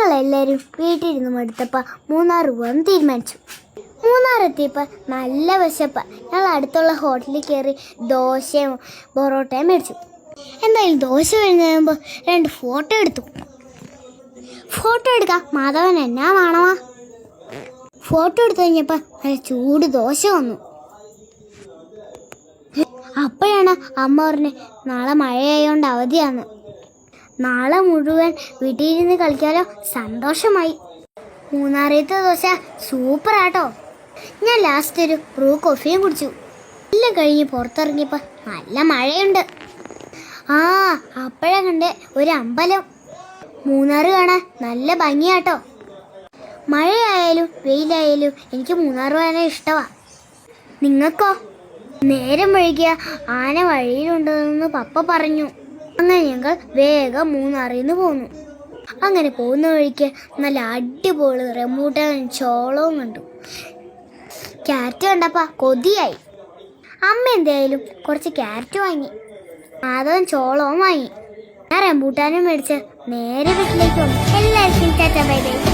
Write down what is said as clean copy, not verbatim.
ഞങ്ങളെല്ലാവരും വീട്ടിലിരുന്ന് മടുത്തപ്പോൾ മൂന്നാർ പോകാൻ തീരുമാനിച്ചു. മൂന്നാർ എത്തിയപ്പോൾ നല്ല വിശപ്പ്. ഞങ്ങൾ അടുത്തുള്ള ഹോട്ടലിൽ കയറി ദോശയും പൊറോട്ടയും മേടിച്ചു. എന്തായാലും ദോശ കഴിഞ്ഞ് രണ്ട് ഫോട്ടോ എടുത്തു. ഫോട്ടോ എടുക്കാം മാധവൻ എന്നാ വേണമാ. ഫോട്ടോ എടുത്തു കഴിഞ്ഞപ്പോൾ നല്ല ചൂട് ദോശ വന്നു. അപ്പോഴാണ് അമ്മ പറഞ്ഞ് നാളെ മഴയായതുകൊണ്ട് അവധിയാണ്, നാളെ മുഴുവൻ വീട്ടിലിരുന്ന് കളിക്കാലോ. സന്തോഷമായി. മൂന്നാറിയത്തെ ദോശ സൂപ്പറാട്ടോ. ഞാൻ ലാസ്റ്റ് ഒരു ബ്രൂ കോഫിയും കുടിച്ചു. എല്ലാം കഴിഞ്ഞ് പുറത്തിറങ്ങിയപ്പോൾ നല്ല മഴയുണ്ട്. അപ്പോഴാ കണ്ട് ഒരു അമ്പലം. മൂന്നാർ കാണാൻ നല്ല ഭംഗിയാട്ടോ. മഴയായാലും വെയിലായാലും എനിക്ക് മൂന്നാർ പോകാൻ ഇഷ്ടമാണ്. നിങ്ങൾക്കോ? നേരം വൈകിയ ആന വഴിയിലുണ്ടെന്ന് പപ്പ പറഞ്ഞു. അങ്ങനെ ഞങ്ങൾ വേഗം മൂന്നാറിൽ നിന്ന് പോന്നു. അങ്ങനെ പോകുന്ന വഴിക്ക് നല്ല അടിപൊളി റംബൂട്ടാൻ ചോളവും കണ്ടു. ക്യാരറ്റ് കണ്ടപ്പോൾ കൊതിയായി. അമ്മ എന്തായാലും കുറച്ച് ക്യാരറ്റ് വാങ്ങി, മാധവൻ ചോളവും വാങ്ങി. ഞാൻ റംബൂട്ടാനും മേടിച്ച് നേരെ വീട്ടിലേക്ക് വന്നു. എല്ലാവർക്കും ടാറ്റാ ബൈ ബൈ.